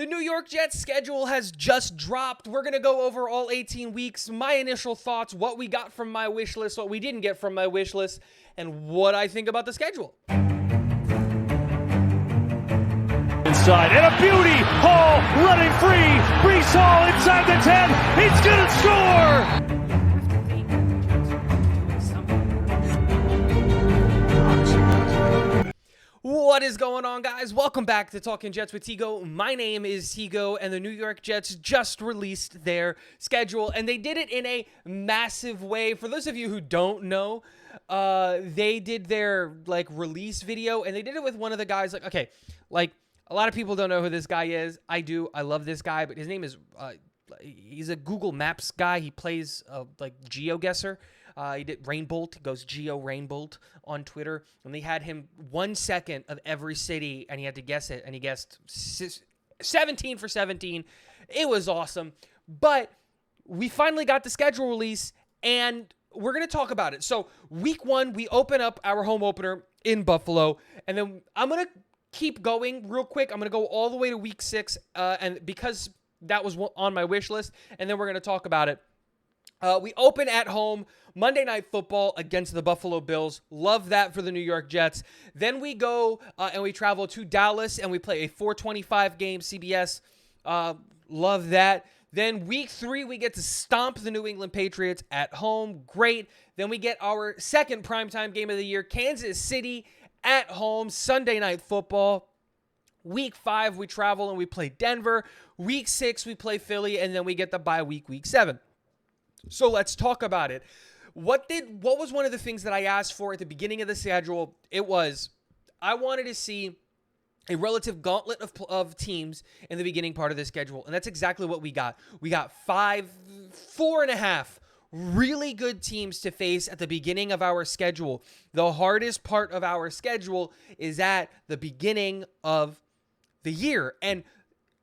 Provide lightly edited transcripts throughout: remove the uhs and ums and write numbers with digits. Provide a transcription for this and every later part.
The New York Jets schedule has just dropped. We're going to go over all 18 weeks, my initial thoughts, what we got from my wish list, what we didn't get from my wish list, and what I think about the schedule. Inside, and a beauty! Hall running free! Breece Hall inside the 10! He's gonna score! What is going on, guys? Welcome back to Talking Jets with Tigo. My name is Tigo, and the New York Jets just released their schedule, and they did it in a massive way. For those of you who don't know, they did their release video, and they did it with one of the guys. A lot of people don't know who this guy is. I do. I love this guy, but his name is he's a Google Maps guy. He plays GeoGuessr. He did Rainbolt. He goes Geo Rainbolt on Twitter. And they had him 1 second of every city, and he had to guess it. And he guessed 17 for 17. It was awesome. But we finally got the schedule release, and we're going to talk about it. So week 1, we open up our home opener in Buffalo. And then I'm going to keep going real quick. I'm going to go all the way to week 6, and because that was on my wish list, and then we're going to talk about it. We open at home, Monday Night Football against the Buffalo Bills. Love that for the New York Jets. Then we go and we travel to Dallas, and we play a 4:25 game, CBS. Love that. Then week 3, we get to stomp the New England Patriots at home. Great. Then we get our second primetime game of the year, Kansas City at home, Sunday Night Football. Week 5, we travel and we play Denver. Week 6, we play Philly, and then we get the bye week, week 7. So let's talk about it. What was one of the things that I asked for at the beginning of the schedule? I wanted to see a relative gauntlet of teams in the beginning part of the schedule, and that's exactly what we got. We got 4.5 really good teams to face at the beginning of our schedule. The hardest part of our schedule is at the beginning of the year, and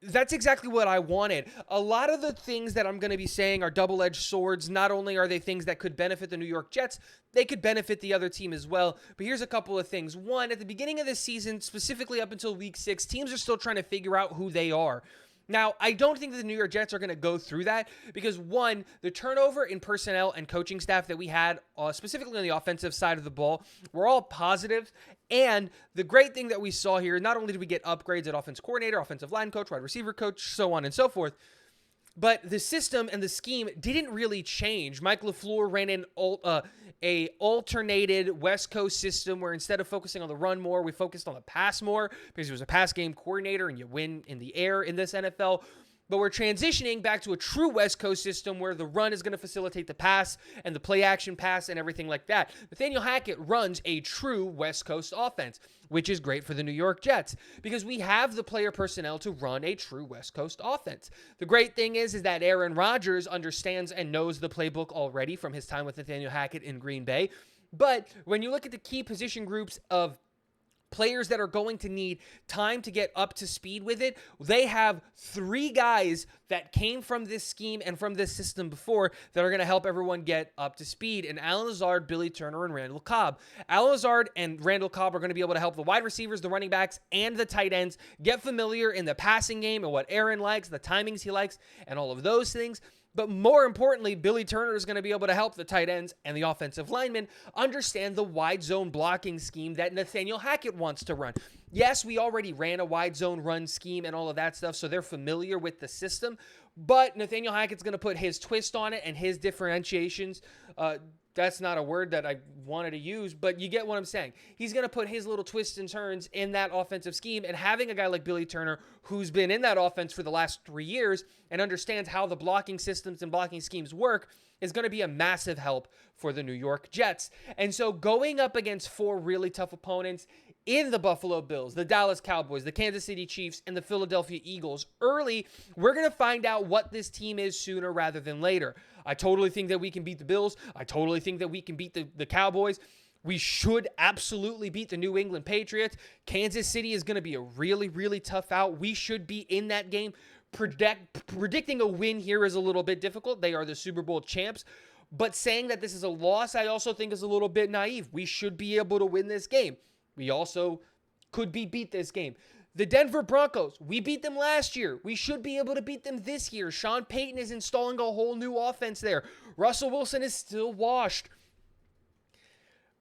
that's exactly what I wanted. A lot of the things that I'm going to be saying are double-edged swords. Not only are they things that could benefit the New York Jets, they could benefit the other team as well. But here's a couple of things. One, at the beginning of the season, specifically up until week 6, teams are still trying to figure out who they are. Now, I don't think that the New York Jets are going to go through that because, one, the turnover in personnel and coaching staff that we had, specifically on the offensive side of the ball, were all positive. And the great thing that we saw here, not only did we get upgrades at offensive coordinator, offensive line coach, wide receiver coach, so on and so forth, but the system and the scheme didn't really change. Mike LaFleur ran in a alternated West Coast system where instead of focusing on the run more, we focused on the pass more because he was a pass game coordinator and you win in the air in this NFL. But we're transitioning back to a true West Coast system where the run is going to facilitate the pass and the play action pass and everything like that. Nathaniel Hackett runs a true West Coast offense, which is great for the New York Jets because we have the player personnel to run a true West Coast offense. The great thing is that Aaron Rodgers understands and knows the playbook already from his time with Nathaniel Hackett in Green Bay. But when you look at the key position groups of players that are going to need time to get up to speed with it, they have 3 guys that came from this scheme and from this system before that are going to help everyone get up to speed. And Allen Lazard, Billy Turner, and Randall Cobb. Allen Lazard and Randall Cobb are going to be able to help the wide receivers, the running backs, and the tight ends get familiar in the passing game and what Aaron likes, the timings he likes, and all of those things. But more importantly, Billy Turner is going to be able to help the tight ends and the offensive linemen understand the wide zone blocking scheme that Nathaniel Hackett wants to run. Yes, we already ran a wide zone run scheme and all of that stuff, so they're familiar with the system. But Nathaniel Hackett's going to put his twist on it and his differentiations. That's not a word that I wanted to use, but you get what I'm saying. He's going to put his little twists and turns in that offensive scheme, and having a guy like Billy Turner who's been in that offense for the last 3 years and understands how the blocking systems and blocking schemes work is going to be a massive help for the New York Jets. And so going up against 4 really tough opponents in the Buffalo Bills, the Dallas Cowboys, the Kansas City Chiefs, and the Philadelphia Eagles early, we're going to find out what this team is sooner rather than later. I totally think that we can beat the Bills. I totally think that we can beat the Cowboys. We should absolutely beat the New England Patriots. Kansas City is going to be a really, really tough out. We should be in that game. Predicting a win here is a little bit difficult. They are the Super Bowl champs. But saying that this is a loss, I also think is a little bit naive. We should be able to win this game. We also could be beat this game. The Denver Broncos, we beat them last year. We should be able to beat them this year. Sean Payton is installing a whole new offense there. Russell Wilson is still washed.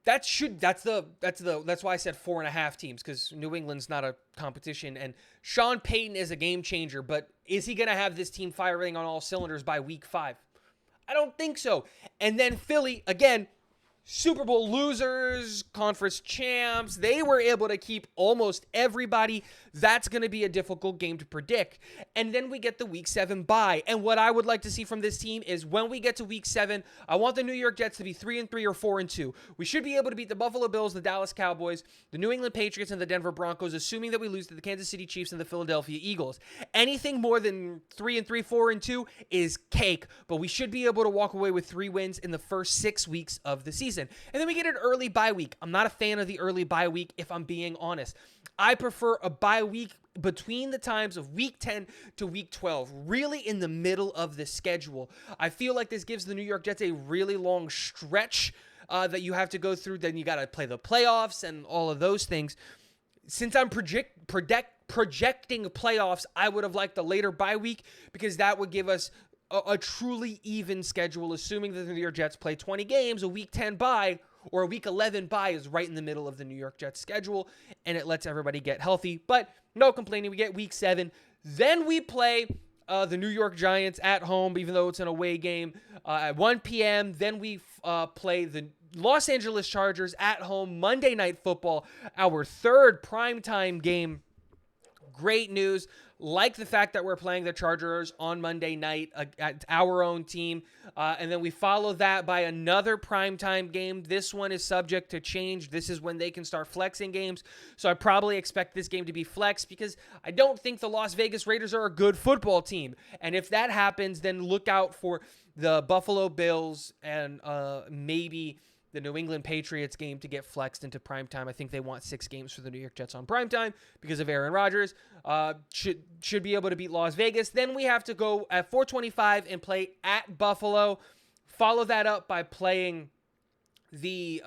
That's why I said 4.5 teams, because New England's not a competition, and Sean Payton is a game changer, but is he going to have this team firing on all cylinders by week 5? I don't think so. And then Philly, again, Super Bowl losers, conference champs, they were able to keep almost everybody. That's going to be a difficult game to predict. And then we get the week 7 bye. And what I would like to see from this team is when we get to week 7, I want the New York Jets to be 3-3 or 4-2. We should be able to beat the Buffalo Bills, the Dallas Cowboys, the New England Patriots, and the Denver Broncos, assuming that we lose to the Kansas City Chiefs and the Philadelphia Eagles. Anything more than 3-3, 4-2 is cake, but we should be able to walk away with 3 wins in the first 6 weeks of the season. And then we get an early bye week. I'm not a fan of the early bye week, if I'm being honest. I prefer a bye week between the times of week 10 to week 12, really in the middle of the schedule. I feel like this gives the New York Jets a really long stretch that you have to go through. Then you got to play the playoffs and all of those things. Since I'm projecting playoffs, I would have liked a later bye week because that would give us a truly even schedule, assuming that the New York Jets play 20 games. A week 10 bye or a week 11 bye is right in the middle of the New York Jets schedule, and it lets everybody get healthy. But no complaining. We get week 7. Then we play the New York Giants at home, even though it's an away game, at 1 p.m. Then we play the Los Angeles Chargers at home, Monday Night Football, our third primetime game. Great news. Like the fact that we're playing the Chargers on Monday night at our own team. And then we follow that by another primetime game. This one is subject to change. This is when they can start flexing games. So I probably expect this game to be flexed because I don't think the Las Vegas Raiders are a good football team. And if that happens, then look out for the Buffalo Bills and maybe the New England Patriots game to get flexed into primetime. I think they want 6 games for the New York Jets on primetime because of Aaron Rodgers. Should be able to beat Las Vegas. Then we have to go at 4:25 and play at Buffalo. Follow that up by playing the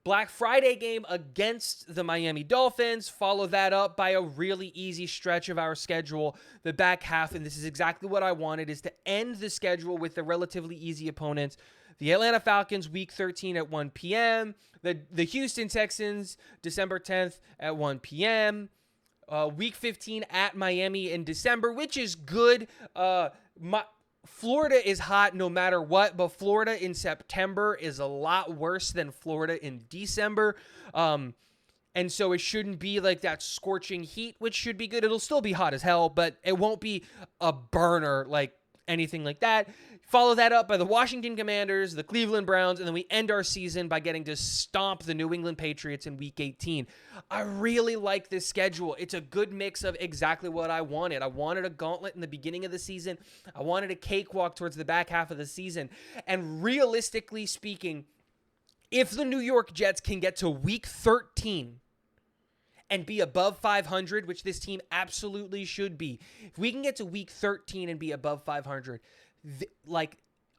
Black Friday game against the Miami Dolphins. Follow that up by a really easy stretch of our schedule, the back half. And this is exactly what I wanted, is to end the schedule with the relatively easy opponents. The Atlanta Falcons, week 13 at 1 p.m. The Houston Texans, December 10th at 1 p.m. Week 15 at Miami in December, which is good. Florida is hot no matter what, but Florida in September is a lot worse than Florida in December. And so it shouldn't be like that scorching heat, which should be good. It'll still be hot as hell, but it won't be a burner like anything like that. Follow that up by the Washington Commanders, the Cleveland Browns, and then we end our season by getting to stomp the New England Patriots in Week 18. I really like this schedule. It's a good mix of exactly what I wanted. I wanted a gauntlet in the beginning of the season. I wanted a cakewalk towards the back half of the season. And realistically speaking, if the New York Jets can get to Week 13 and be above 500, which this team absolutely should be, if we can get to Week 13 and be above 500,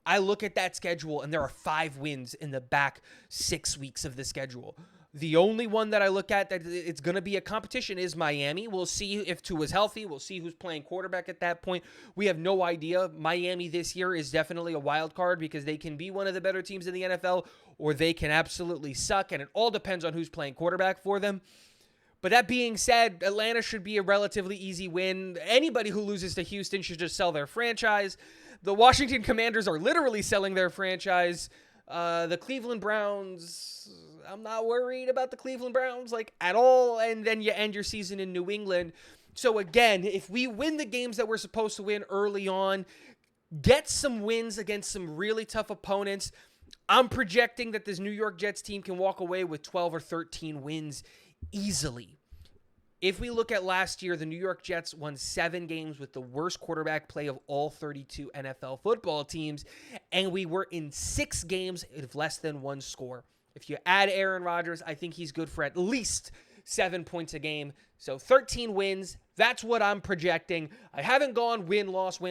I look at that schedule and there are 5 wins in the back 6 weeks of the schedule. The only one that I look at that it's going to be a competition is Miami. We'll see if Tua's healthy. We'll see who's playing quarterback at that point. We have no idea. Miami this year is definitely a wild card because they can be one of the better teams in the NFL or they can absolutely suck, and it all depends on who's playing quarterback for them. But that being said, Atlanta should be a relatively easy win. Anybody who loses to Houston should just sell their franchise. The Washington Commanders are literally selling their franchise. The Cleveland Browns, I'm not worried about the Cleveland Browns at all. And then you end your season in New England. So again, if we win the games that we're supposed to win early on, get some wins against some really tough opponents, I'm projecting that this New York Jets team can walk away with 12 or 13 wins easily. If we look at last year, the New York Jets won 7 games with the worst quarterback play of all 32 NFL football teams, and we were in 6 games of less than 1 score. If you add Aaron Rodgers, I think he's good for at least 7 points a game. So 13 wins, that's what I'm projecting. I haven't gone win-loss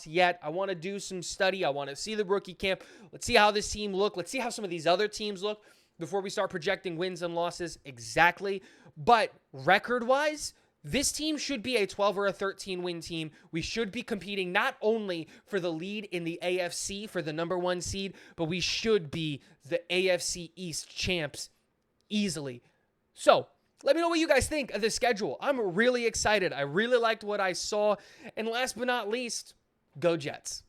yet. I want to do some study. I want to see the rookie camp. Let's see how this team look. Let's see how some of these other teams look before we start projecting wins and losses exactly. But record-wise, This team should be a 12 or a 13 win team. We should be competing not only for the lead in the AFC for the #1 seed, but we should be the AFC East champs easily. So, let me know what you guys think of the schedule. I'm really excited. I really liked what I saw. And last but not least, go Jets.